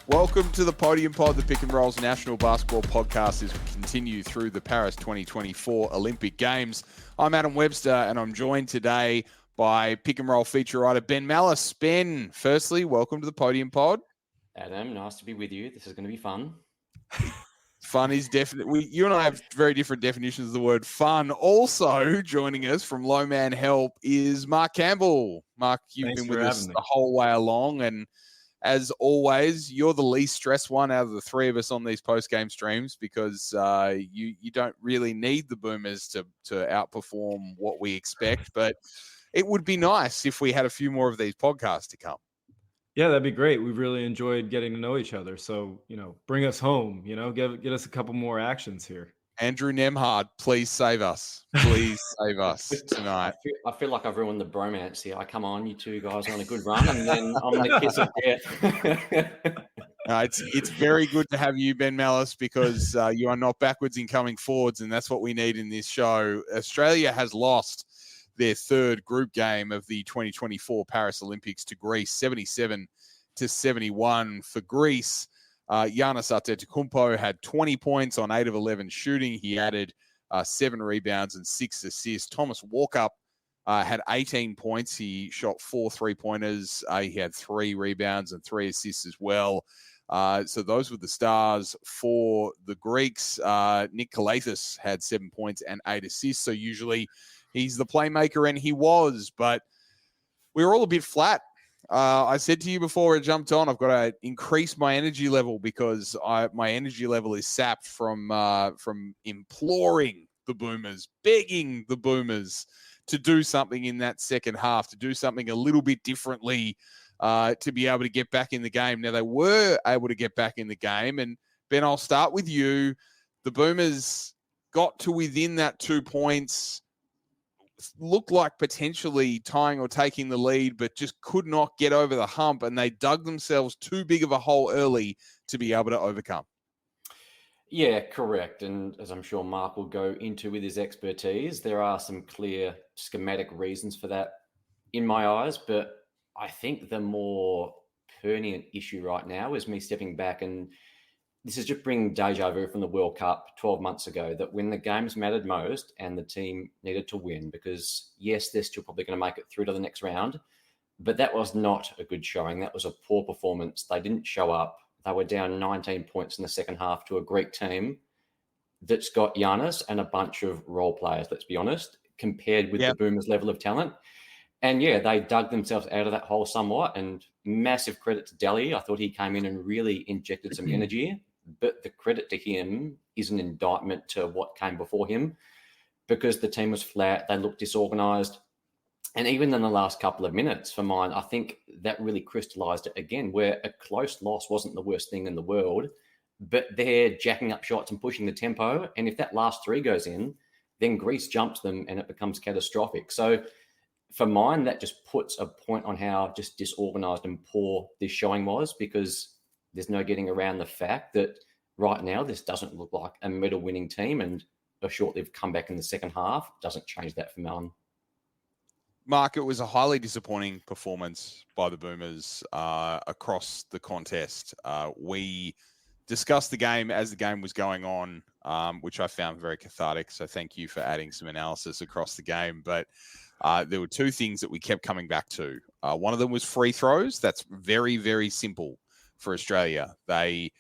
Welcome to the Podium Pod, the Pick and Roll's national basketball podcast as we continue through the Paris 2024 Olympic Games. I'm Adam Webster, and I'm joined today by Pick and Roll feature writer Ben Mallis. Ben, firstly, welcome to the Podium Pod. Adam, nice to be with you. This is going to be fun. Fun is definitely. You and I have very different definitions of the word fun. Also joining us from Low Man Help is Marc Campbell. Marc, you've been with us the whole way along, and as always, you're the least stressed one out of the three of us on these post-game streams because you don't really need the Boomers to outperform what we expect. But it would be nice if we had a few more of these podcasts to come. Yeah, that'd be great. We've really enjoyed getting to know each other. So, bring us home, get us a couple more actions here. Andrew Nemhard, please save us. Please save us tonight. I feel like I've ruined the bromance here. I come on, you two guys are on a good run, and then I'm the kiss of death. It's very good to have you, Ben Mallis, because you are not backwards in coming forwards, and that's what we need in this show. Australia has lost their third group game of the 2024 Paris Olympics to Greece, 77-71 for Greece. Giannis Antetokounmpo had 20 points on 8 of 11 shooting. He added 7 rebounds and 6 assists. Thomas Walkup had 18 points. He shot 4 3-pointers. He had 3 rebounds and 3 assists as well. So those were the stars for the Greeks. Nick Kalathis had 7 points and 8 assists. So usually he's the playmaker, and he was, but we were all a bit flat. I said to you before I jumped on, I've got to increase my energy level because my energy level is sapped from imploring the Boomers, begging the Boomers to do something in that second half, to do something a little bit differently, to be able to get back in the game. Now, they were able to get back in the game, and Ben, I'll start with you. The Boomers got to within that 2 points, looked like potentially tying or taking the lead, but just could not get over the hump, and they dug themselves too big of a hole early to be able to overcome. Yeah, correct. And as I'm sure Marc will go into with his expertise, there are some clear schematic reasons for that in my eyes, but I think the more pertinent issue right now is me stepping back, and this is just bringing deja vu from the World Cup 12 months ago, that when the games mattered most and the team needed to win, because yes, they're still probably going to make it through to the next round, but that was not a good showing. That was a poor performance. They didn't show up. They were down 19 points in the second half to a Greek team that's got Giannis and a bunch of role players, let's be honest, compared with the Boomers' level of talent. And yeah, they dug themselves out of that hole somewhat, and massive credit to Delhi. I thought he came in and really injected some energy. But the credit to him is an indictment to what came before him, because the team was flat, they looked disorganized. And even in the last couple of minutes for mine, I think that really crystallized it again, where a close loss wasn't the worst thing in the world, but they're jacking up shots and pushing the tempo. And if that last 3 goes in, then Greece jumps them and it becomes catastrophic. So for mine, that just puts a point on how just disorganized and poor this showing was, because there's no getting around the fact that right now this doesn't look like a medal-winning team, and a short-lived comeback in the second half doesn't change that for Melbourne. Marc, it was a highly disappointing performance by the Boomers across the contest. We discussed the game as the game was going on, which I found very cathartic. So thank you for adding some analysis across the game. But there were 2 things that we kept coming back to. One of them was free throws. That's very, very simple for Australia. They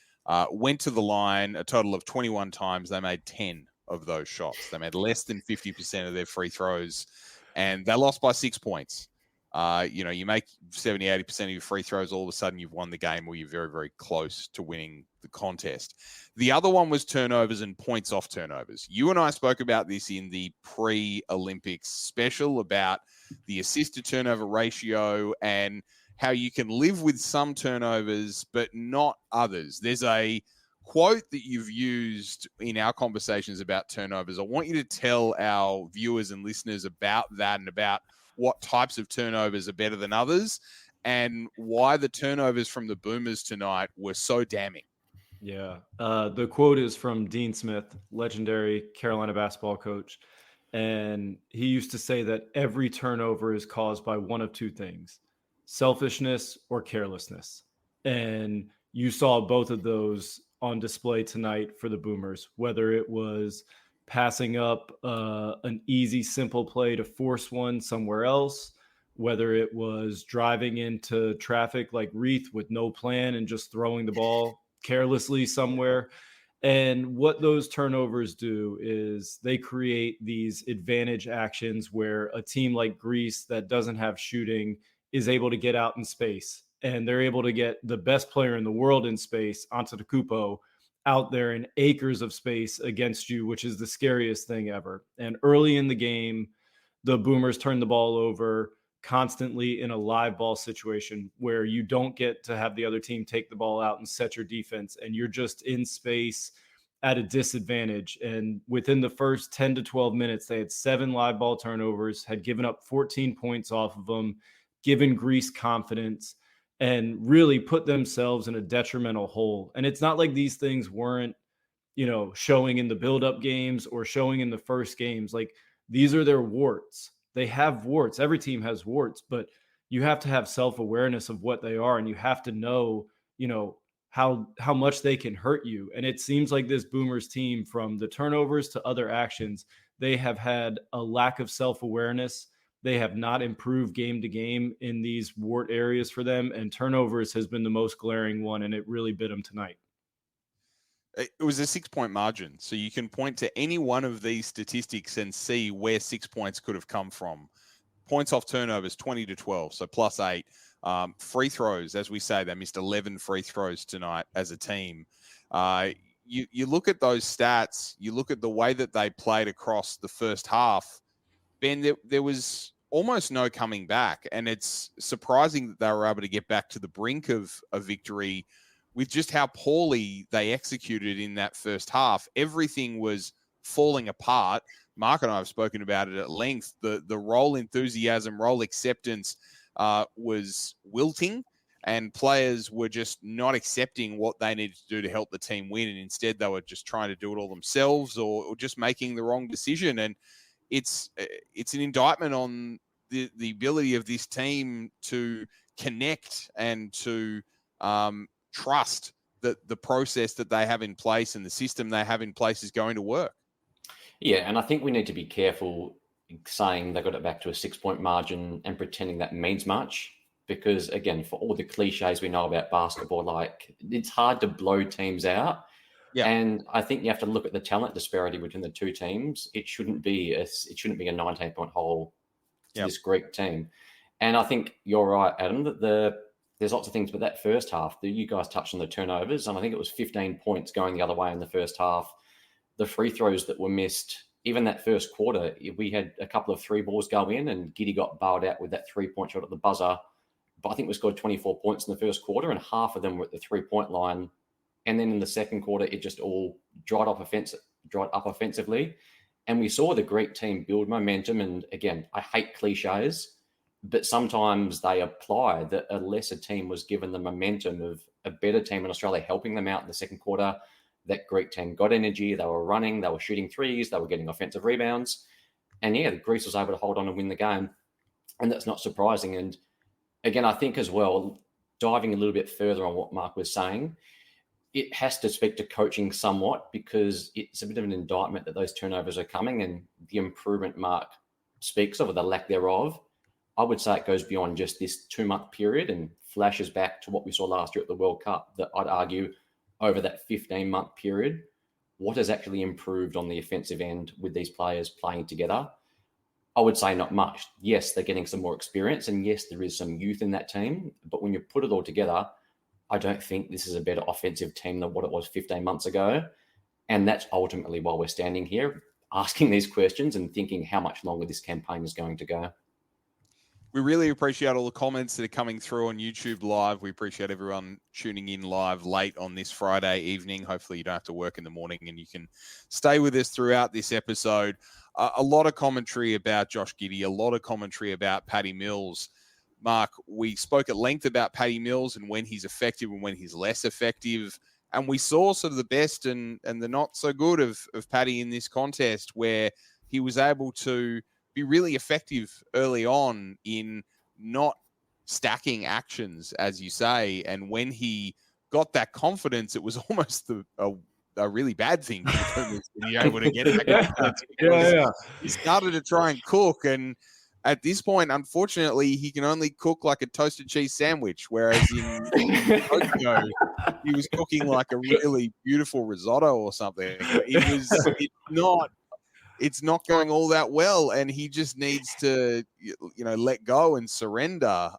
went to the line a total of 21 times. They made 10 of those shots. They made less than 50% of their free throws, and they lost by 6 points. You make 70, 80% of your free throws, all of a sudden you've won the game, or you're very, very close to winning the contest. The other one was turnovers and points off turnovers. You and I spoke about this in the pre-Olympics special about the assist to turnover ratio and how you can live with some turnovers, but not others. There's a quote that you've used in our conversations about turnovers. I want you to tell our viewers and listeners about that and about what types of turnovers are better than others and why the turnovers from the Boomers tonight were so damning. Yeah. The quote is from Dean Smith, legendary Carolina basketball coach. And he used to say that every turnover is caused by one of 2 things: selfishness or carelessness. And you saw both of those on display tonight for the Boomers, whether it was passing up an easy, simple play to force one somewhere else, whether it was driving into traffic like Reith with no plan and just throwing the ball carelessly somewhere. And what those turnovers do is they create these advantage actions where a team like Greece that doesn't have shooting is able to get out in space, and they're able to get the best player in the world in space, Antetokounmpo, out there in acres of space against you, which is the scariest thing ever. And early in the game, the Boomers turn the ball over constantly in a live ball situation where you don't get to have the other team take the ball out and set your defense, and you're just in space at a disadvantage. And within the first 10 to 12 minutes, they had 7 live ball turnovers, had given up 14 points off of them, given Greece confidence, and really put themselves in a detrimental hole. And it's not like these things weren't, showing in the build-up games or showing in the first games. Like, these are their warts. They have warts. Every team has warts, but you have to have self-awareness of what they are, and you have to know, how much they can hurt you. And it seems like this Boomers team, from the turnovers to other actions, they have had a lack of self-awareness. They have not improved game to game in these wart areas for them, and turnovers has been the most glaring one, and it really bit them tonight. It was a 6-point margin. So you can point to any one of these statistics and see where 6 points could have come from. Points off turnovers, 20-12, so +8. Free throws, as we say, they missed 11 free throws tonight as a team. You look at those stats, you look at the way that they played across the first half, Ben, there was almost no coming back. And it's surprising that they were able to get back to the brink of a victory with just how poorly they executed in that first half. Everything was falling apart. Mark and I have spoken about it at length. The role enthusiasm, role acceptance was wilting, and players were just not accepting what they needed to do to help the team win. And instead, they were just trying to do it all themselves, or just making the wrong decision. And it's an indictment on the ability of this team to connect and to trust that the process that they have in place and the system they have in place is going to work. Yeah, and I think we need to be careful saying they got it back to a 6-point margin and pretending that means much, because, again, for all the cliches we know about basketball, like, it's hard to blow teams out. Yeah. And I think you have to look at the talent disparity between the two teams. It shouldn't be a 19-point hole to this Greek team. And I think you're right, Adam, that there's lots of things, but that first half, you guys touched on the turnovers, and I think it was 15 points going the other way in the first half. The free throws that were missed, even that first quarter, we had a couple of 3 balls go in, and Giddy got bailed out with that 3-point shot at the buzzer. But I think we scored 24 points in the first quarter, and half of them were at the 3-point line. And then in the second quarter, it just all dried up offensively. And we saw the Greek team build momentum. And again, I hate cliches, but sometimes they apply that a lesser team was given the momentum of a better team in Australia helping them out in the second quarter. That Greek team got energy. They were running. They were shooting threes. They were getting offensive rebounds. And yeah, Greece was able to hold on and win the game. And that's not surprising. And again, I think as well, diving a little bit further on what Mark was saying, it has to speak to coaching somewhat, because it's a bit of an indictment that those turnovers are coming, and the improvement Mark speaks of, or the lack thereof. I would say it goes beyond just this 2-month period and flashes back to what we saw last year at the World Cup, that I'd argue over that 15-month period, what has actually improved on the offensive end with these players playing together? I would say not much. Yes, they're getting some more experience, and yes, there is some youth in that team, but when you put it all together, I don't think this is a better offensive team than what it was 15 months ago. And that's ultimately why we're standing here asking these questions and thinking how much longer this campaign is going to go. We really appreciate all the comments that are coming through on YouTube Live. We appreciate everyone tuning in live late on this Friday evening. Hopefully you don't have to work in the morning and you can stay with us throughout this episode. A lot of commentary about Josh Giddey, a lot of commentary about Patty Mills. Mark, we spoke at length about Patty Mills and when he's effective and when he's less effective. And we saw sort of the best and the not so good of Patty in this contest, where he was able to be really effective early on in not stacking actions, as you say. And when he got that confidence, it was almost a really bad thing for the Boomers to be able to get that confidence. He started to try and cook, and at this point, unfortunately, he can only cook like a toasted cheese sandwich, whereas in Tokyo, he was cooking like a really beautiful risotto or something. It's not going all that well, and he just needs to, let go and surrender.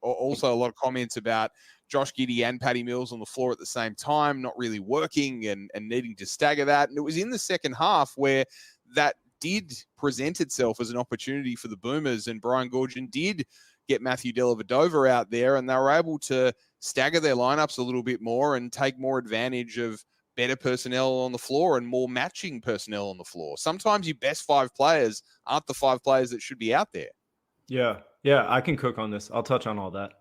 Also, a lot of comments about Josh Giddey and Paddy Mills on the floor at the same time, not really working and needing to stagger that. And it was in the second half where that did present itself as an opportunity for the Boomers, and Brian Goorjian did get Matthew Dellavedova out there, and they were able to stagger their lineups a little bit more and take more advantage of better personnel on the floor and more matching personnel on the floor. Sometimes your best 5 players aren't the 5 players that should be out there. Yeah, I can cook on this. I'll touch on all that.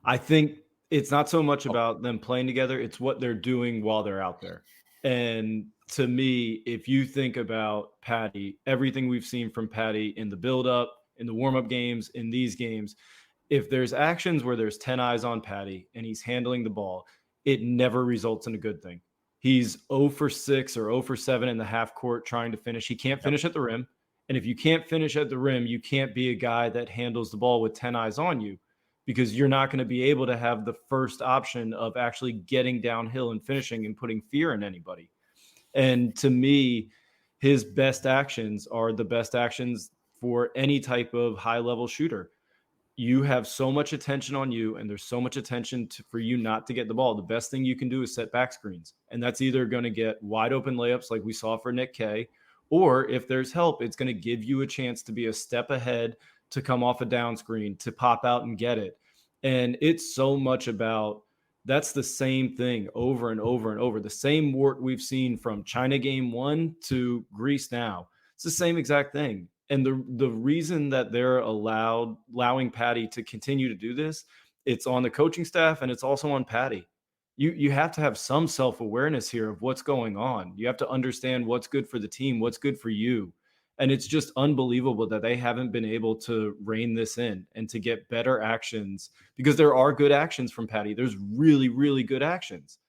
I think it's not so much about them playing together, it's what they're doing while they're out there. And to me, if you think about Patty, everything we've seen from Patty in the build-up, in the warm-up games, in these games, if there's actions where there's 10 eyes on Patty and he's handling the ball, it never results in a good thing. He's 0 for 6 or 0 for 7 in the half court trying to finish. He can't finish at the rim. And if you can't finish at the rim, you can't be a guy that handles the ball with 10 eyes on you, because you're not going to be able to have the first option of actually getting downhill and finishing and putting fear in anybody. And to me, his best actions are the best actions for any type of high-level shooter. You have so much attention on you, and there's so much attention for you not to get the ball. The best thing you can do is set back screens. And that's either going to get wide open layups like we saw for Nick Kay, or if there's help, it's going to give you a chance to be a step ahead, to come off a down screen, to pop out and get it. And it's so much about, that's the same thing over and over and over. The same work we've seen from China game 1 to Greece now. It's the same exact thing. And the reason that they're allowing Patty to continue to do this, it's on the coaching staff and it's also on Patty. You have to have some self-awareness here of what's going on. You have to understand what's good for the team, what's good for you. And it's just unbelievable that they haven't been able to rein this in and to get better actions, because there are good actions from Patty. There's really, really good actions,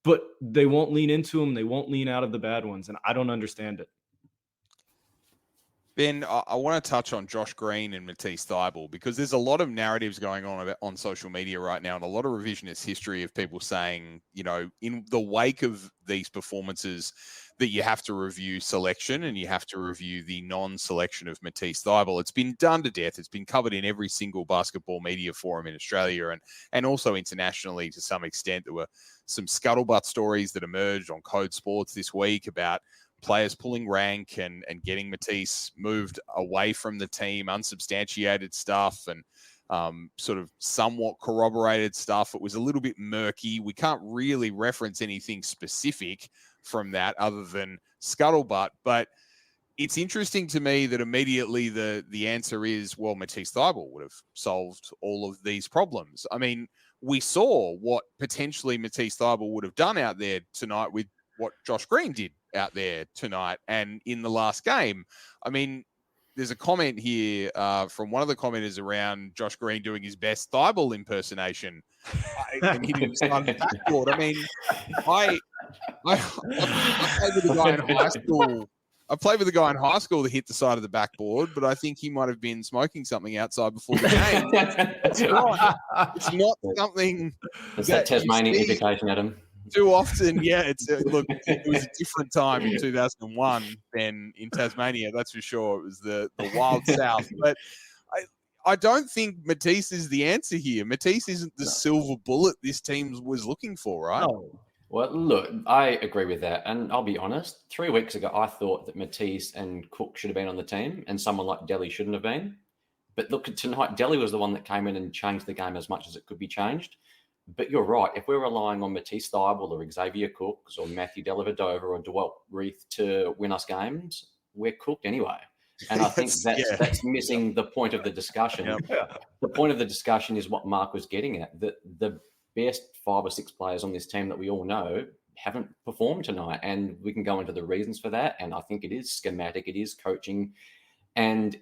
but they won't lean into them. They won't lean out of the bad ones. And I don't understand it. Ben, I want to touch on Josh Green and Matisse Thybulle, because there's a lot of narratives going on social media right now, and a lot of revisionist history of people saying, in the wake of these performances, that you have to review selection and you have to review the non-selection of Matisse Thybulle. It's been done to death. It's been covered in every single basketball media forum in Australia and also internationally to some extent. There were some scuttlebutt stories that emerged on Code Sports this week about players pulling rank and getting Matisse moved away from the team, unsubstantiated stuff and sort of somewhat corroborated stuff. It was a little bit murky. We can't really reference anything specific from that other than scuttlebutt, but it's interesting to me that immediately the answer is, well, Matisse Thybulle would have solved all of these problems. I mean, we saw what potentially Matisse Thybulle would have done out there tonight with what Josh Green did out there tonight and in the last game. I mean, there's a comment here from one of the commenters around Josh Green doing his best Thybulle impersonation and hitting the side of the backboard. I mean, I played with a guy in high school. I played with a guy in high school that hit the side of the backboard, but I think he might have been smoking something outside before the game. It's not something. It's that Tasmanian implication, Adam. Too often, yeah. Look, it was a different time in 2001 than in Tasmania, that's for sure. It was the wild south. But I don't think Matisse is the answer here. Matisse isn't the silver bullet this team was looking for, right? No. Well, look, I agree with that. And I'll be honest, 3 weeks ago, I thought that Matisse and Cook should have been on the team and someone like Delly shouldn't have been. But look, tonight, Delly was the one that came in and changed the game as much as it could be changed. But you're right. If we're relying on Matisse Thybulle or Xavier Cooks or Matthew Dellavedova or Dwelt Reith to win us games, we're cooked anyway. And I think that's missing the point of the discussion. Yep. The point of the discussion is what Mark was getting at, that the best 5 or 6 players on this team that we all know haven't performed tonight. And we can go into the reasons for that. And I think it is schematic, it is coaching. And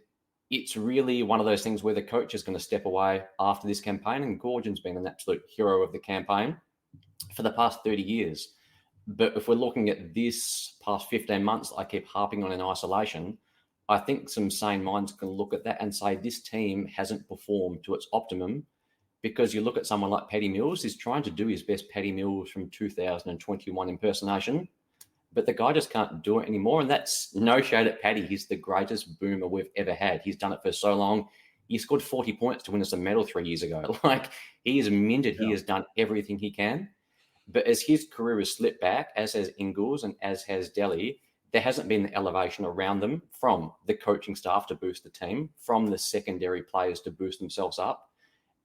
it's really one of those things where the coach is going to step away after this campaign, and Gorgon's been an absolute hero of the campaign for the past 30 years. But if we're looking at this past 15 months, I keep harping on in isolation, I think some sane minds can look at that and say this team hasn't performed to its optimum, because you look at someone like Paddy Mills, he's trying to do his best Paddy Mills from 2021 impersonation, but the guy just can't do it anymore. And that's no shade at Paddy. He's the greatest boomer we've ever had. He's done it for so long. He scored 40 points to win us a medal 3 years ago. Like, he is minted. Yeah. He has done everything he can. But as his career has slipped back, as has Ingles and as has Delhi, there hasn't been the elevation around them from the coaching staff to boost the team, from the secondary players to boost themselves up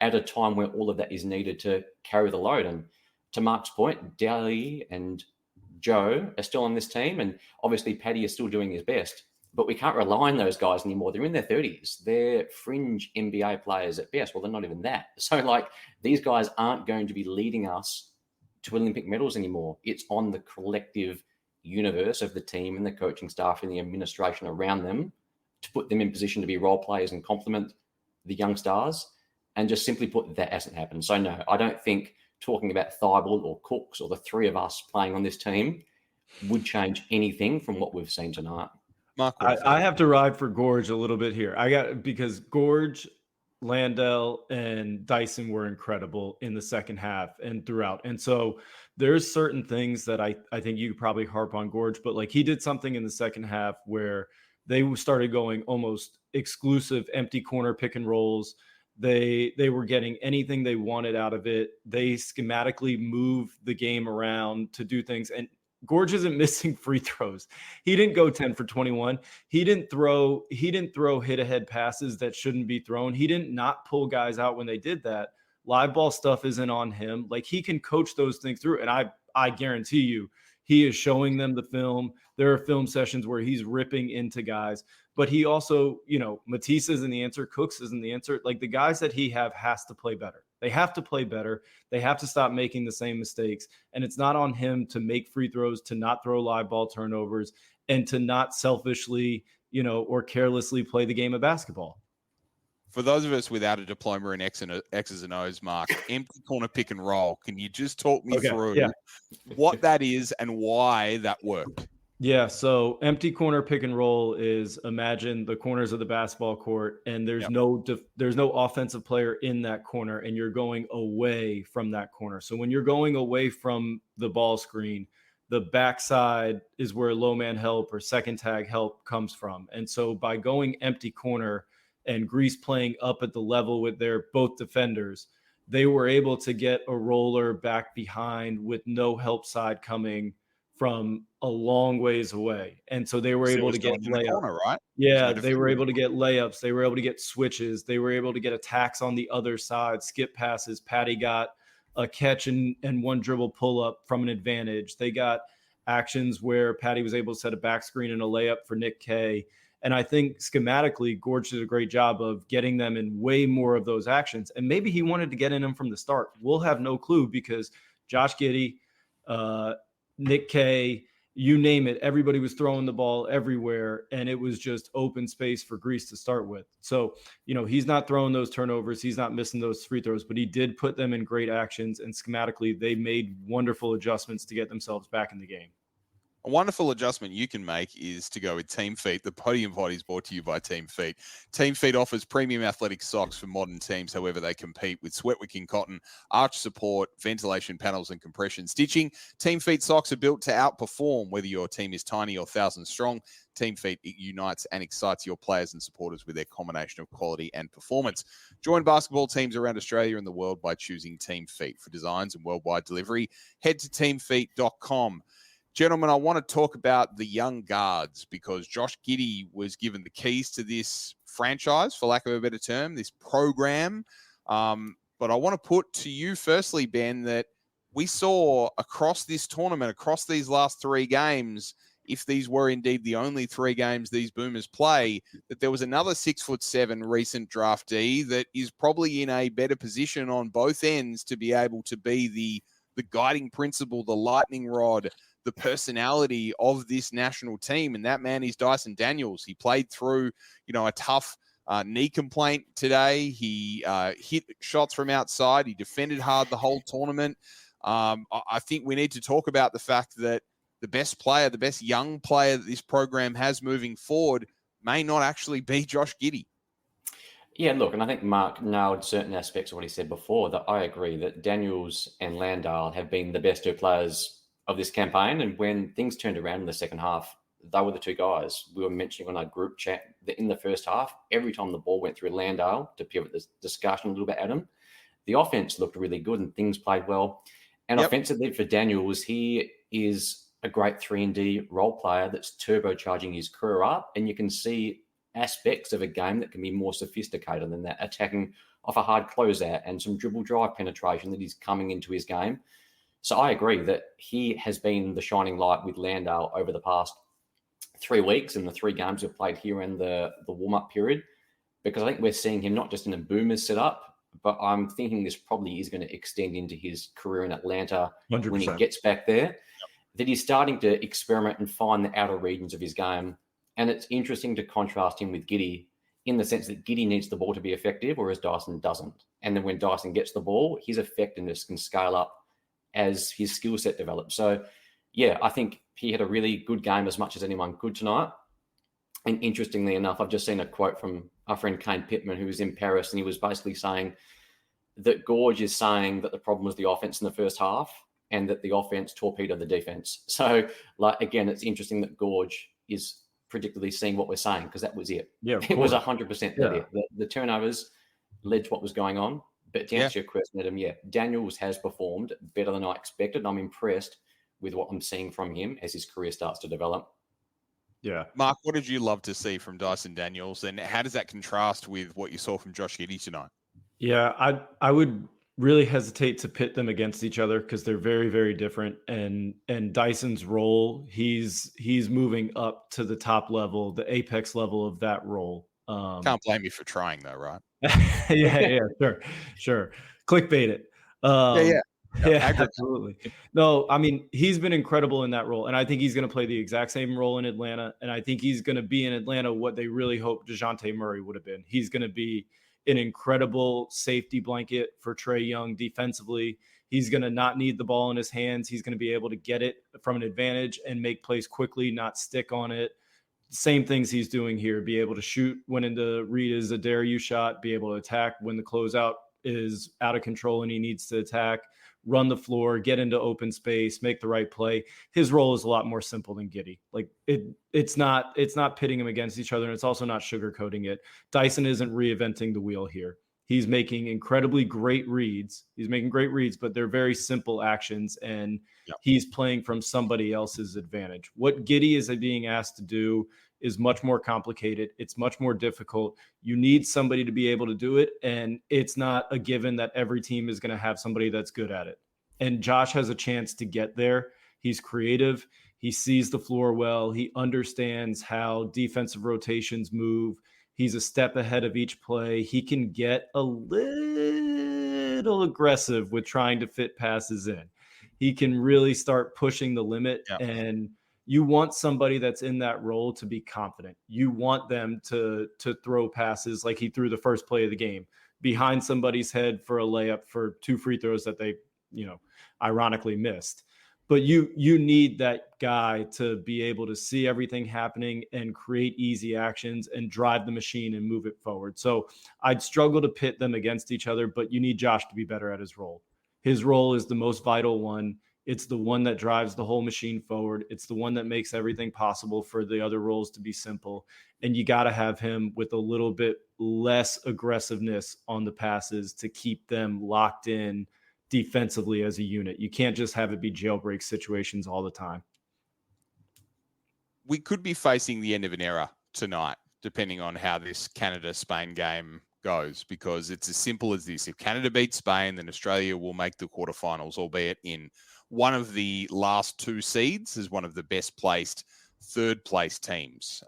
at a time where all of that is needed to carry the load. And to Mark's point, Delhi and Joe are still on this team, and obviously Paddy is still doing his best, but we can't rely on those guys anymore. They're in their 30s. They're fringe NBA players at best. Well, they're not even that. So, like, these guys aren't going to be leading us to Olympic medals anymore. It's on the collective universe of the team and the coaching staff and the administration around them to put them in position to be role players and complement the young stars. And just simply put, that hasn't happened. So no, I don't think talking about Thibault or Cooks or the three of us playing on this team would change anything from what we've seen tonight. Mark, I have to ride for Gorge a little bit here. Because Gorge, Landell, and Dyson were incredible in the second half and throughout. And so there's certain things that I think you could probably harp on Gorge, but like, he did something in the second half where they started going almost exclusive empty corner pick and rolls. They were getting anything they wanted out of it. They schematically moved the game around to do things. And Gorge isn't missing free throws. He didn't go 10 for 21. He didn't throw hit ahead passes that shouldn't be thrown. He didn't not pull guys out when they did that. Live ball stuff isn't on him. Like, he can coach those things through. And I guarantee you, he is showing them the film. There are film sessions where he's ripping into guys, but he also, Matisse isn't the answer. Cooks isn't the answer. Like, the guys that he has to play better. They have to play better. They have to stop making the same mistakes. And it's not on him to make free throws, to not throw live ball turnovers, and to not selfishly, or carelessly play the game of basketball. For those of us without a diploma in X's and O's, Mark, empty corner pick and roll, can you just talk me through what that is and why that worked? Yeah, so empty corner pick and roll is, imagine the corners of the basketball court, and there's no offensive player in that corner, and you're going away from that corner. So when you're going away from the ball screen, the backside is where low man help or second tag help comes from. And so by going empty corner and Greece playing up at the level with their both defenders, they were able to get a roller back behind with no help side coming from a long ways away. And so they were able to get layups. Corner, right? Yeah, they were able to get layups. They were able to get switches. They were able to get attacks on the other side, skip passes. Patty got a catch and one dribble pull up from an advantage. They got actions where Patty was able to set a back screen and a layup for Nick Kay. And I think schematically, Gorge did a great job of getting them in way more of those actions. And maybe he wanted to get in them from the start. We'll have no clue, because Josh Giddey, Nick Kay, you name it, everybody was throwing the ball everywhere, and it was just open space for Greece to start with. So, he's not throwing those turnovers. He's not missing those free throws, but he did put them in great actions, and schematically they made wonderful adjustments to get themselves back in the game. A wonderful adjustment you can make is to go with Team Feet. The Podium Pod is brought to you by Team Feet. Team Feet offers premium athletic socks for modern teams, however they compete, with sweat wicking cotton, arch support, ventilation panels, and compression stitching. Team Feet socks are built to outperform, whether your team is tiny or 1,000 strong. Team Feet unites and excites your players and supporters with their combination of quality and performance. Join basketball teams around Australia and the world by choosing Team Feet. For designs and worldwide delivery, head to teamfeet.com. Gentlemen, I want to talk about the young guards, because Josh Giddey was given the keys to this franchise, for lack of a better term, this program. But I want to put to you firstly, Ben, that we saw across this tournament, across these last 3 games, if these were indeed the only 3 games these Boomers play, that there was another 6'7" recent draftee that is probably in a better position on both ends to be able to be the guiding principle, the lightning rod, the personality of this national team. And that man is Dyson Daniels. He played through, a tough knee complaint today. He hit shots from outside. He defended hard the whole tournament. I think we need to talk about the fact that the best player, the best young player that this program has moving forward may not actually be Josh Giddey. Yeah, look, and I think Mark nailed certain aspects of what he said before, that I agree that Daniels and Landale have been the best two players of this campaign. And when things turned around in the second half, they were the two guys. We were mentioning on our group chat that in the first half, every time the ball went through Landale, to pivot this discussion a little bit, Adam, the offense looked really good and things played well. And offensively for Daniels, he is a great 3-and-D role player that's turbocharging his career up. And you can see aspects of a game that can be more sophisticated than that, attacking off a hard closeout and some dribble drive penetration that is coming into his game. So I agree that he has been the shining light with Landale over the past 3 weeks and the 3 games we've played here in the warm-up period, because I think we're seeing him not just in a Boomers setup, but I'm thinking this probably is going to extend into his career in Atlanta 100%. when he gets back there, that he's starting to experiment and find the outer regions of his game. And it's interesting to contrast him with Giddey in the sense that Giddey needs the ball to be effective, whereas Dyson doesn't. And then when Dyson gets the ball, his effectiveness can scale up as his skill set develops. So, yeah, I think he had a really good game, as much as anyone could tonight. And interestingly enough, I've just seen a quote from our friend Kane Pittman, who was in Paris, and he was basically saying that Gorge is saying that the problem was the offense in the first half and that the offense torpedoed the defense. So, like, again, it's interesting that Gorge is predictably seeing what we're saying, because that was it. Yeah, it was 100% that it. The turnovers led to what was going on. But to answer your question, Adam, Daniels has performed better than I expected. I'm impressed with what I'm seeing from him as his career starts to develop. Yeah. Mark, what did you love to see from Dyson Daniels, and how does that contrast with what you saw from Josh Giddey tonight? Yeah, I would really hesitate to pit them against each other because they're very, very different. And Dyson's role, he's moving up to the top level, the apex level of that role. Can't blame you for trying, though, right? yeah, sure. Clickbait it. Yeah, absolutely. No, I mean, he's been incredible in that role, and I think he's going to play the exact same role in Atlanta. And I think he's going to be in Atlanta what they really hoped DeJounte Murray would have been. He's going to be an incredible safety blanket for Trae Young defensively. He's going to not need the ball in his hands. He's going to be able to get it from an advantage and make plays quickly, not stick on it. Same things he's doing here. Be able to shoot when in the read is a dare you shot, be able to attack when the closeout is out of control and he needs to attack, run the floor, get into open space, make the right play. His role is a lot more simple than Giddey. Like it's not pitting them against each other, and it's also not sugarcoating it. Dyson isn't reinventing the wheel here. He's making incredibly great reads. But they're very simple actions, and he's playing from somebody else's advantage. What Giddey is being asked to do is much more complicated. It's much more difficult. You need somebody to be able to do it, and it's not a given that every team is going to have somebody that's good at it. And Josh has a chance to get there. He's creative. He sees the floor well. He understands how defensive rotations move. He's a step ahead of each play. He can get a little aggressive with trying to fit passes in. He can really start pushing the limit, and you want somebody that's in that role to be confident. You want them to throw passes like he threw the first play of the game behind somebody's head for a layup for 2 free throws that they, ironically missed. But you need that guy to be able to see everything happening and create easy actions and drive the machine and move it forward. So I'd struggle to pit them against each other, but you need Josh to be better at his role. His role is the most vital one. It's the one that drives the whole machine forward. It's the one that makes everything possible for the other roles to be simple. And you got to have him with a little bit less aggressiveness on the passes to keep them locked in defensively as a unit. You can't just have it be jailbreak situations all the time. We could be facing the end of an era tonight, depending on how this Canada-Spain game goes, because it's as simple as this. If Canada beats Spain, then Australia will make the quarterfinals, albeit in one of the last 2 seeds as one of the best placed third place teams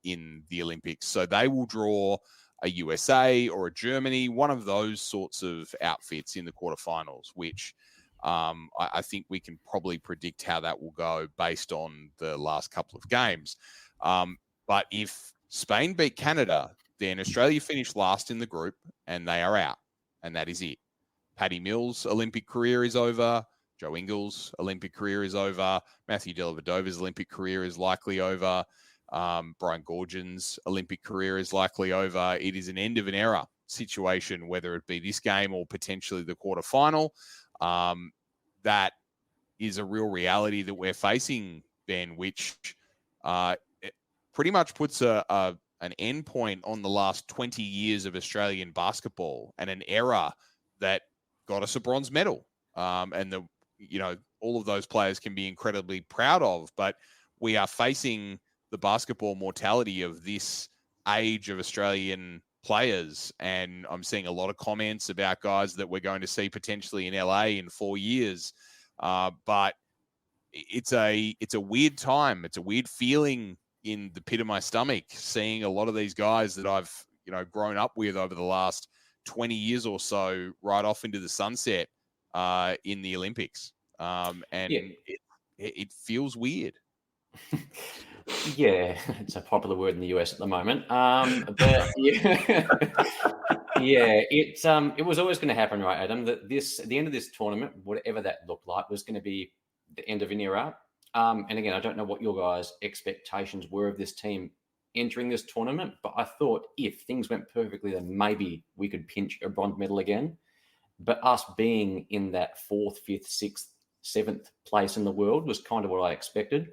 in the Olympics. So they will draw a USA or a Germany, one of those sorts of outfits in the quarterfinals, which I think we can probably predict how that will go based on the last couple of games. But if Spain beat Canada, then Australia finished last in the group and they are out. And that is it. Paddy Mills' Olympic career is over. Joe Ingles' Olympic career is over. Matthew Dellavedova's Olympic career is likely over. Brian Goorjian's Olympic career is likely over. It is an end of an era situation, whether it be this game or potentially the quarterfinal. That is a real reality that we're facing, Ben, which it pretty much puts an end point on the last 20 years of Australian basketball and an era that got us a bronze medal. And all of those players can be incredibly proud of, but we are facing the basketball mortality of this age of Australian players. And I'm seeing a lot of comments about guys that we're going to see potentially in LA in 4 years. But it's a weird time. It's a weird feeling in the pit of my stomach, seeing a lot of these guys that I've, grown up with over the last 20 years or so, right off into the sunset in the Olympics. It feels weird. Yeah, it's a popular word in the US at the moment. But yeah, it was always going to happen, right, Adam? That the end of this tournament, whatever that looked like, was going to be the end of an era. And again, I don't know what your guys' expectations were of this team entering this tournament, but I thought if things went perfectly, then maybe we could pinch a bronze medal again. But us being in that 4th, 5th, 6th, 7th place in the world was kind of what I expected.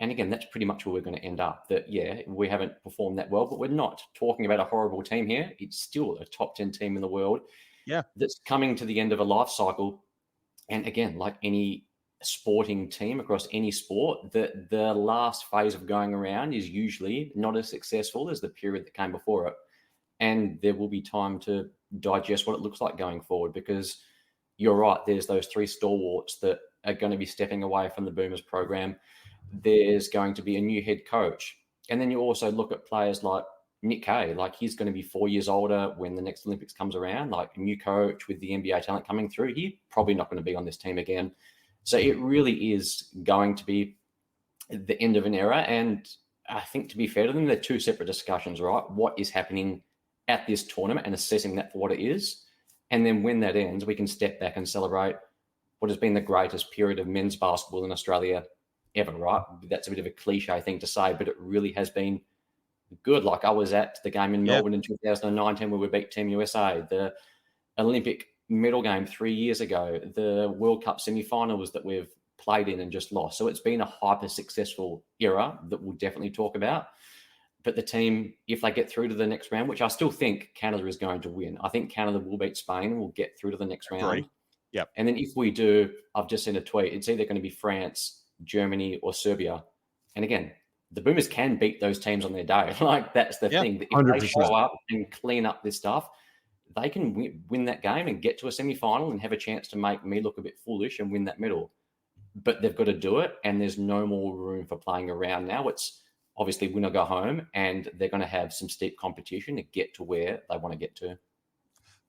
And again, that's pretty much where we're going to end up. That, yeah, we haven't performed that well, but we're not talking about a horrible team here. It's still a top 10 team in the world. Yeah, that's coming to the end of a life cycle. And again, like any sporting team across any sport, the last phase of going around is usually not as successful as the period that came before it. And there will be time to digest what it looks like going forward, because you're right, there's those 3 stalwarts that are going to be stepping away from the Boomers program. There's going to be a new head coach. And then you also look at players like Nick Kay, like he's going to be 4 years older when the next Olympics comes around, like a new coach with the NBA talent coming through. He's probably not going to be on this team again. So it really is going to be the end of an era. And I think, to be fair to them, they're 2 separate discussions, right? What is happening at this tournament and assessing that for what it is. And then when that ends, we can step back and celebrate what has been the greatest period of men's basketball in Australia ever, right? That's a bit of a cliche thing to say, but it really has been good. Like I was at the game in Melbourne in 2019 where we beat Team USA, the Olympic medal game 3 years ago, the World Cup semi-finals that we've played in and just lost. So it's been a hyper successful era that we'll definitely talk about. But the team, if they get through to the next round, which I still think Canada is going to win, I think Canada will beat Spain and will get through to the next round. Yep. And then if we do, I've just seen a tweet, it's either going to be France, Germany, or Serbia. And again, the Boomers can beat those teams on their day. Like, that's the thing. If 100%. they show up and clean up this stuff, they can win that game and get to a semi-final and have a chance to make me look a bit foolish and win that medal. But they've got to do it, and there's no more room for playing around now. It's obviously win or go home, and they're going to have some steep competition to get to where they want to get to.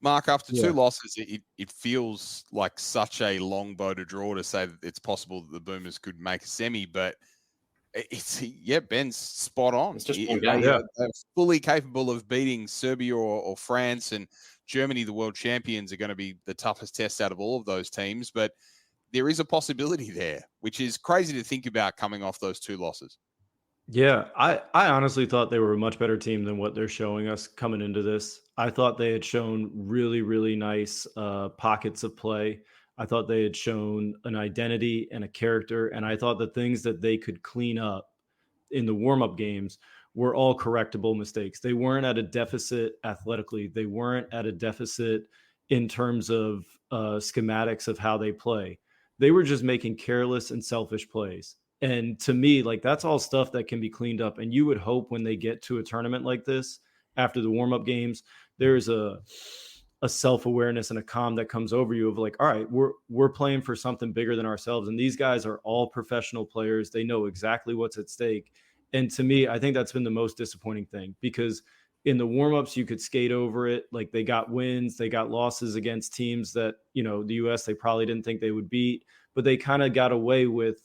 Mark, after 2 losses, it feels like such a long bow to draw to say that it's possible that the Boomers could make a semi, but Ben's spot on. It's just one game. They're fully capable of beating Serbia or France, and Germany, the world champions, are going to be the toughest test out of all of those teams. But there is a possibility there, which is crazy to think about coming off those 2 losses. Yeah, I honestly thought they were a much better team than what they're showing us coming into this. I thought they had shown really, really nice pockets of play. I thought they had shown an identity and a character, and I thought the things that they could clean up in the warm-up games were all correctable mistakes. They weren't at a deficit athletically. They weren't at a deficit in terms of schematics of how they play. They were just making careless and selfish plays. And to me, like, that's all stuff that can be cleaned up. And you would hope when they get to a tournament like this, after the warm-up games, there's a self-awareness and a calm that comes over you of like, all right, we're playing for something bigger than ourselves. And these guys are all professional players. They know exactly what's at stake. And to me, I think that's been the most disappointing thing, because in the warm-ups, you could skate over it. Like, they got wins, they got losses against teams that, the US, they probably didn't think they would beat, but they kind of got away with,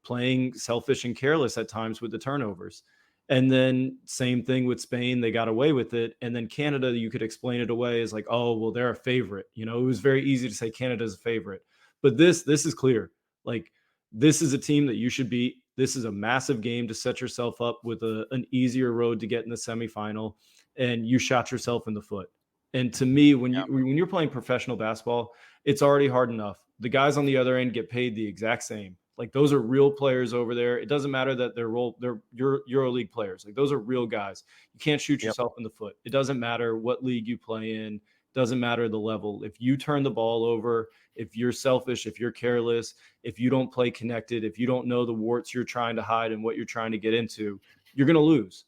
playing selfish and careless at times with the turnovers. And then same thing with Spain, they got away with it. And then Canada, you could explain it away as like, oh, well, they're a favorite. You know, it was very easy to say Canada's a favorite. But this is clear. Like, this is a team that you should beat. This is a massive game to set yourself up with an easier road to get in the semifinal, and you shot yourself in the foot. And to me, when you're playing professional basketball, it's already hard enough. The guys on the other end get paid the exact same. Like, those are real players over there. It doesn't matter that they're EuroLeague players. Like, those are real guys. You can't shoot yourself in the foot. It doesn't matter what league you play in. Doesn't matter the level. If you turn the ball over, if you're selfish, if you're careless, if you don't play connected, if you don't know the warts you're trying to hide and what you're trying to get into, you're going to lose.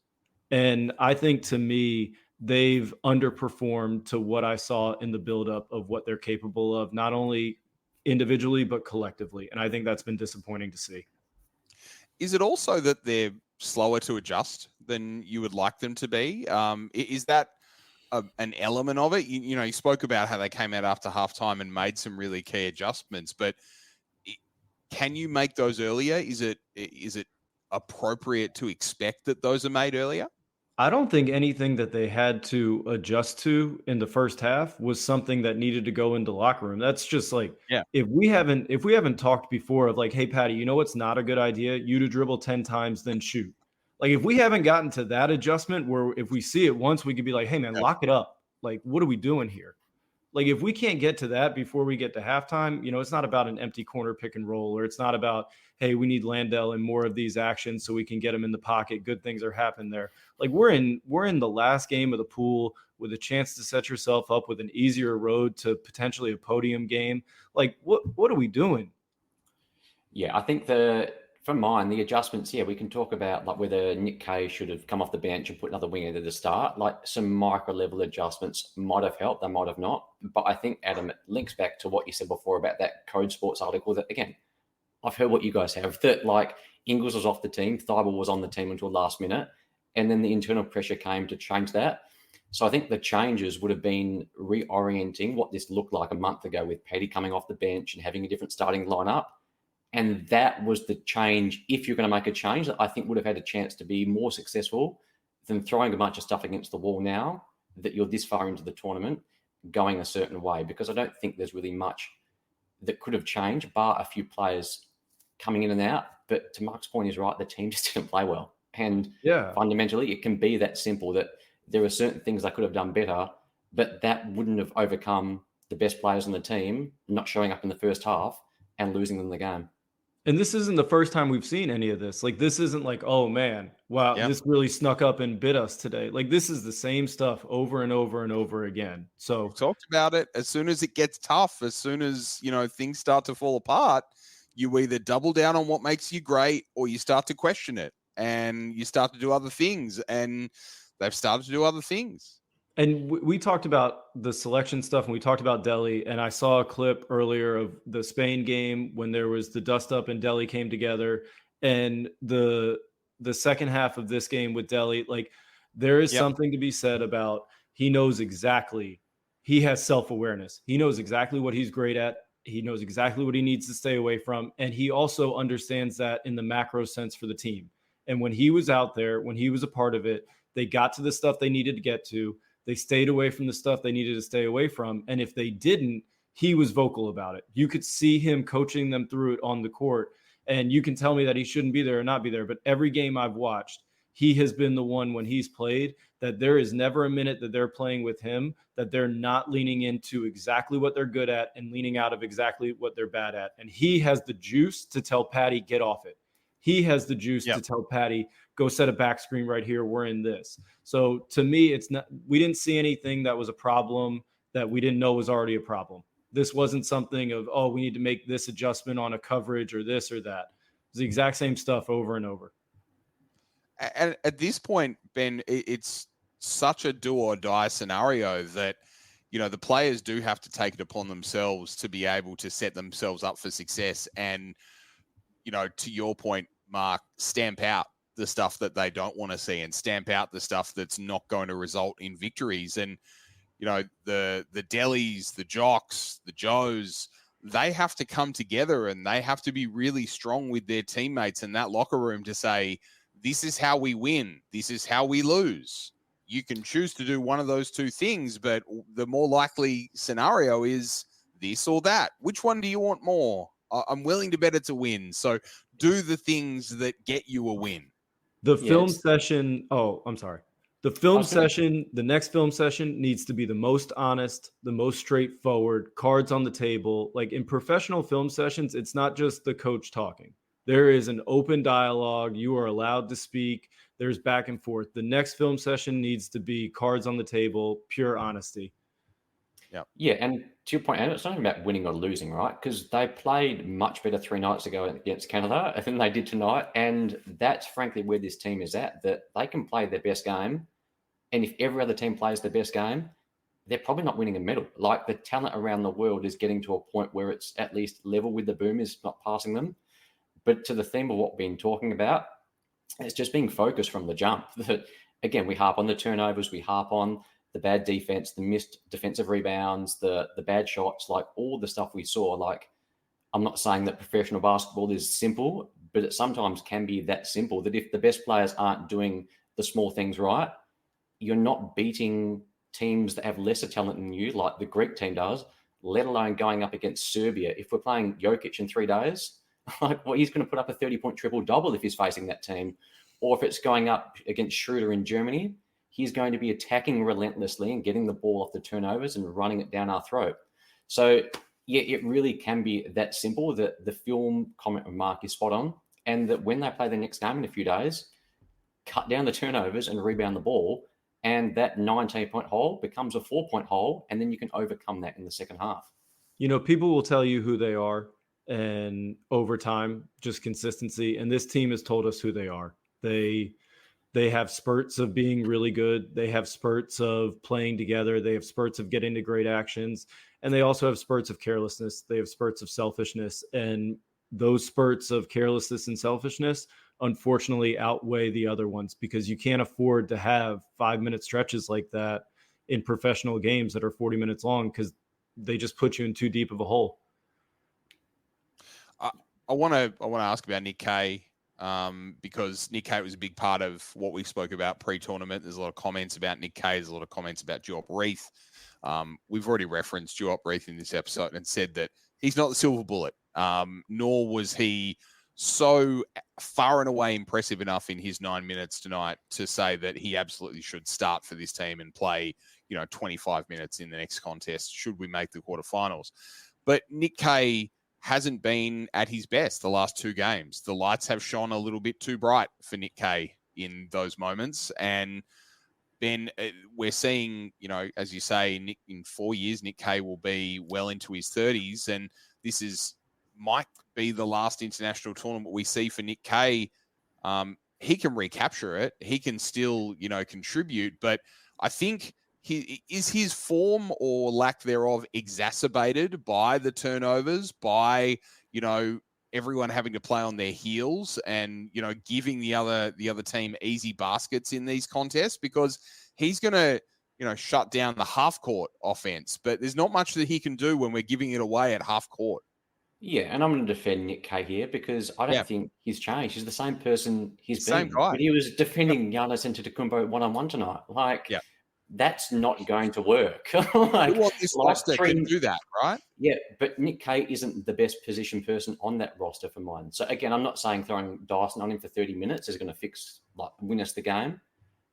And I think, to me, they've underperformed to what I saw in the buildup of what they're capable of, not only individually, but collectively. And I think that's been disappointing to see. Is it also that they're slower to adjust than you would like them to be? Is that an element of it? You know, you spoke about how they came out after halftime and made some really key adjustments, but can you make those earlier? Is it appropriate to expect that those are made earlier? I don't think anything that they had to adjust to in the first half was something that needed to go into locker room. That's just like, if we haven't talked before of like, hey, Patty, you know what's not a good idea? You to dribble 10 times, then shoot. Like, if we haven't gotten to that adjustment where if we see it once, we could be like, hey, man, lock it up. Like, what are we doing here? Like, if we can't get to that before we get to halftime, you know, it's not about an empty corner pick and roll, or it's not about, hey, we need Landell and more of these actions so we can get him in the pocket. Good things are happening there. Like, we're in the last game of the pool with a chance to set yourself up with an easier road to potentially a podium game. Like, what are we doing? Yeah, I think for mine, the adjustments, we can talk about like whether Nick Kay should have come off the bench and put another winger to the start. Like, some micro level adjustments might have helped, they might have not. But I think, Adam, it links back to what you said before about that Code Sports article that, again, I've heard what you guys have, that like Ingles was off the team, Thibault was on the team until last minute, and then the internal pressure came to change that. So I think the changes would have been reorienting what this looked like a month ago with Petty coming off the bench and having a different starting lineup. And that was the change, if you're going to make a change, that I think would have had a chance to be more successful than throwing a bunch of stuff against the wall now that you're this far into the tournament going a certain way, because I don't think there's really much that could have changed, bar a few players coming in and out. But to Mark's point, is right, the team just didn't play well. And fundamentally, it can be that simple, that there are certain things they could have done better, but that wouldn't have overcome the best players on the team not showing up in the first half and losing them the game. And this isn't the first time we've seen any of this. Like, this isn't like, oh man, wow, this really snuck up and bit us today. Like, this is the same stuff over and over and over again. So we've talked about it. As soon as it gets tough, as soon as, you know, things start to fall apart, you either double down on what makes you great, or you start to question it and you start to do other things. And they've started to do other things. And we talked about the selection stuff, and we talked about Delhi, and I saw a clip earlier of the Spain game when there was the dust up and Delhi came together, and the second half of this game with Delhi, like, there is something to be said about, he knows exactly, he has self-awareness. He knows exactly what he's great at. He knows exactly what he needs to stay away from. And he also understands that in the macro sense for the team. And when he was out there, when he was a part of it, they got to the stuff they needed to get to. They stayed away from the stuff they needed to stay away from. And if they didn't, he was vocal about it. You could see him coaching them through it on the court. And you can tell me that he shouldn't be there or not be there, but every game I've watched, he has been the one, when he's played, that there is never a minute that they're playing with him that they're not leaning into exactly what they're good at and leaning out of exactly what they're bad at. And he has the juice to tell Patty, get off it. He has the juice to tell Patty, go set a back screen right here. We're in this. So to me, it's not, we didn't see anything that was a problem that we didn't know was already a problem. This wasn't something of, oh, we need to make this adjustment on a coverage or this or that. It's the exact same stuff over and over. And at this point, Ben, it's such a do or die scenario that, you know, the players do have to take it upon themselves to be able to set themselves up for success. And, you know, to your point, Mark, stamp out the stuff that they don't want to see and stamp out the stuff that's not going to result in victories. And, you know, the Delhis, the Jocks, the Joes, they have to come together and they have to be really strong with their teammates in that locker room to say, this is how we win. This is how we lose. You can choose to do one of those two things, but the more likely scenario is this or that. Which one do you want more? I'm willing to bet it's a win. So do the things that get you a win. The film session. Oh, I'm sorry. The film session, the next film session needs to be the most honest, the most straightforward, cards on the table. Like in professional film sessions, it's not just the coach talking. There is an open dialogue. You are allowed to speak. There's back and forth. The next film session needs to be cards on the table, pure honesty. Yeah, and to your point, and it's not even about winning or losing, right? Because they played much better 3 nights ago against Canada than they did tonight. And that's frankly where this team is at, that they can play their best game. And if every other team plays their best game, they're probably not winning a medal. Like the talent around the world is getting to a point where it's at least level with the Boomers, not passing them. But to the theme of what we've been talking about, it's just being focused from the jump. Again, we harp on the turnovers, we harp on the bad defense, the missed defensive rebounds, the bad shots, like all the stuff we saw. Like, I'm not saying that professional basketball is simple, but it sometimes can be that simple that if the best players aren't doing the small things right, you're not beating teams that have lesser talent than you, like the Greek team does, let alone going up against Serbia. If we're playing Jokic in 3 days, like, well, he's going to put up a 30-point triple-double if he's facing that team. Or if it's going up against Schroeder in Germany, he's going to be attacking relentlessly and getting the ball off the turnovers and running it down our throat. So, yeah, it really can be that simple. That the film comment of Mark is spot on, and that when they play the next game in a few days, cut down the turnovers and rebound the ball, and that 19-point hole becomes a 4-point hole, and then you can overcome that in the second half. You know, people will tell you who they are, and over time, just consistency. And this team has told us who they are. They have spurts of being really good. They have spurts of playing together. They have spurts of getting to great actions. And they also have spurts of carelessness. They have spurts of selfishness. And those spurts of carelessness and selfishness, unfortunately, outweigh the other ones, because you can't afford to have 5-minute stretches like that in professional games that are 40 minutes long, because they just put you in too deep of a hole. I want to ask about Nick Kay. Because Nick Kay was a big part of what we spoke about pre-tournament. There's a lot of comments about Nick Kay. There's a lot of comments about Duop Reith. We've already referenced Duop Reith in this episode and said that he's not the silver bullet, nor was he so far and away impressive enough in his 9 minutes tonight to say that he absolutely should start for this team and play, 25 minutes in the next contest should we make the quarterfinals. But Nick Kay hasn't been at his best the last 2 games. The lights have shone a little bit too bright for Nick Kay in those moments. And Ben, we're seeing, as you say, in 4 years, Nick Kay will be well into his 30s. And this might be the last international tournament we see for Nick Kay. He can recapture it. He can still, contribute. But I think his form or lack thereof exacerbated by the turnovers, by, everyone having to play on their heels and, giving the other team easy baskets in these contests, because he's going to, shut down the half court offense, but there's not much that he can do when we're giving it away at half court. Yeah, and I'm going to defend Nick Kay here because I don't think he's changed. He's the same person he's been. Guy. But he was defending Giannis Antetokounmpo one-on-one tonight. That's not going to work. This roster can do that, right? Yeah, but Nick Kay isn't the best position person on that roster for mine. So again, I'm not saying throwing Dyson on him for 30 minutes is going to win us the game,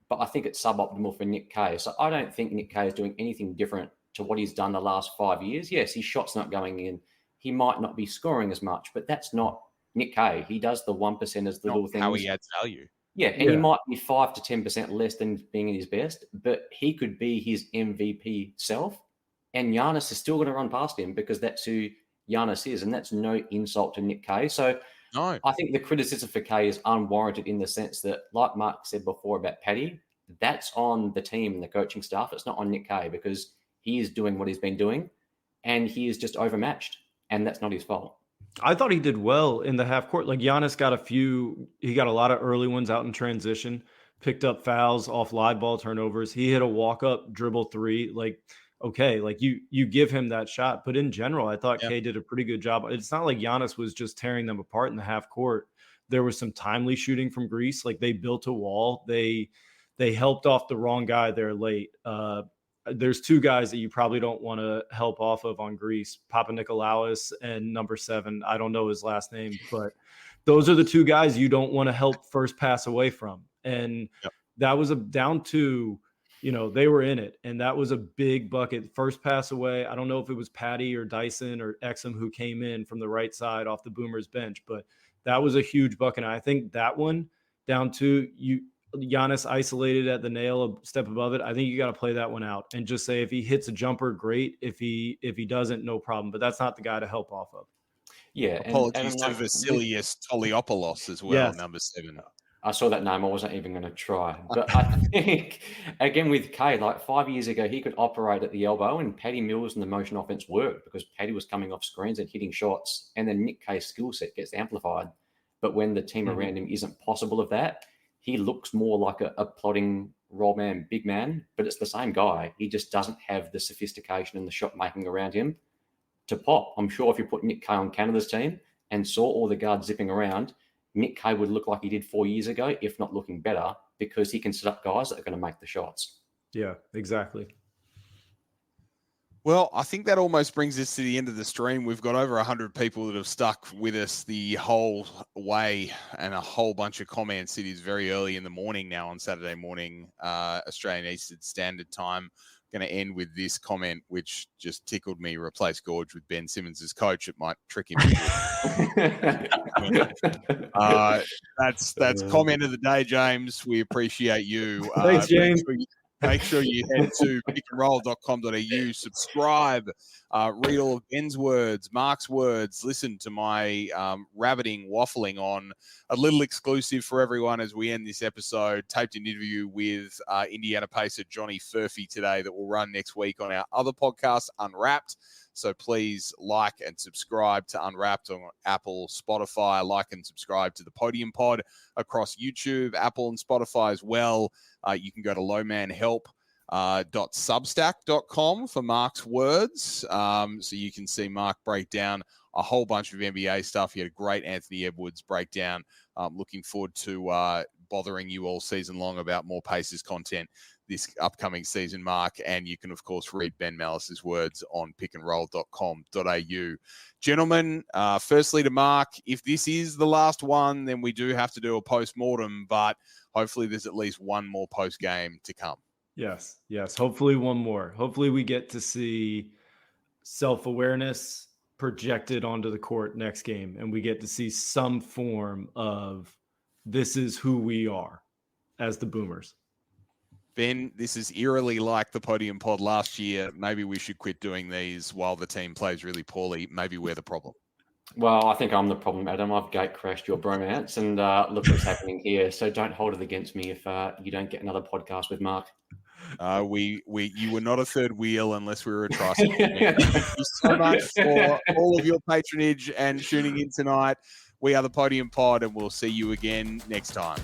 but I think it's suboptimal for Nick Kay. So I don't think Nick Kay is doing anything different to what he's done the last 5 years. Yes, his shot's not going in. He might not be scoring as much, but that's not Nick Kay. He does the 1%ers, the little things. How he adds value. Yeah, and he might be 5 to 10% less than being at his best, but he could be his MVP self, and Giannis is still going to run past him because that's who Giannis is, and that's no insult to Nick Kay. So no. I think the criticism for Kay is unwarranted in the sense that, like Mark said before about Paddy, that's on the team and the coaching staff. It's not on Nick Kay because he is doing what he's been doing, and he is just overmatched, and that's not his fault. I thought he did well in the half court. Like Giannis got he got a lot of early ones out in transition, picked up fouls off live ball turnovers. He hit a walk-up dribble 3. Like, okay, like you give him that shot. But in general, I thought Kay did a pretty good job. It's not like Giannis was just tearing them apart in the half court. There was some timely shooting from Greece. Like, they built a wall. They helped off the wrong guy there late. There's two guys that you probably don't want to help off of on Greece, Papanikolaou and number 7. I don't know his last name, but those are the two guys you don't want to help first pass away from. And that was down to, they were in it. And that was a big bucket. First pass away. I don't know if it was Patty or Dyson or Exum who came in from the right side off the Boomers bench, but that was a huge bucket. And I think that one down to Giannis isolated at the nail a step above it. I think you got to play that one out and just say, if he hits a jumper, great. If he doesn't, no problem. But that's not the guy to help off of. Yeah. Apologies to Vasilios Toliopoulos as well, number 7. I saw that name. I wasn't even going to try. But I think, again, with Kay, like 5 years ago, he could operate at the elbow, and Paddy Mills and the motion offense worked because Paddy was coming off screens and hitting shots, and then Nick Kay's skill set gets amplified. But when the team around him isn't possible of that, he looks more like a plodding roll man, big man, but it's the same guy. He just doesn't have the sophistication and the shot making around him to pop. I'm sure if you put Nick Kay on Canada's team and saw all the guards zipping around, Nick Kay would look like he did 4 years ago, if not looking better, because he can set up guys that are going to make the shots. Yeah, exactly. Well, I think that almost brings us to the end of the stream. We've got over 100 people that have stuck with us the whole way and a whole bunch of comments. It is very early in the morning now on Saturday morning, Australian Eastern Standard Time. I'm going to end with this comment, which just tickled me. Replace Gorge with Ben Simmons as coach. It might trick him. That's comment of the day, James. We appreciate you. Thanks, James. Make sure you head to pickandroll.com.au, subscribe, read all of Ben's words, Mark's words, listen to my rabbiting, waffling on a little exclusive for everyone as we end this episode. Taped an interview with Indiana Pacer Johnny Furphy today that will run next week on our other podcast, Unwrapped. So please like and subscribe to Unwrapped on Apple, Spotify. Like and subscribe to the Podium Pod across YouTube, Apple, and Spotify as well. You can go to lowmanhelp.substack.com for Mark's words. So you can see Mark break down a whole bunch of NBA stuff. He had a great Anthony Edwards breakdown. Looking forward to bothering you all season long about more Pacers content this upcoming season, Mark. And you can, of course, read Ben Malice's words on pickandroll.com.au. Gentlemen, firstly to Mark, if this is the last one, then we do have to do a post-mortem, but hopefully there's at least one more post-game to come. Yes. Hopefully one more. Hopefully we get to see self-awareness projected onto the court next game, and we get to see some form of this is who we are as the Boomers. Ben, this is eerily like the Podium Pod last year. Maybe we should quit doing these while the team plays really poorly. Maybe we're the problem. Well, I think I'm the problem, Adam. I've gate crashed your bromance, and look what's happening here. So don't hold it against me if you don't get another podcast with Mark. You were not a third wheel unless we were a tricycle. Thank you so much for all of your patronage and tuning in tonight. We are the Podium Pod, and we'll see you again next time.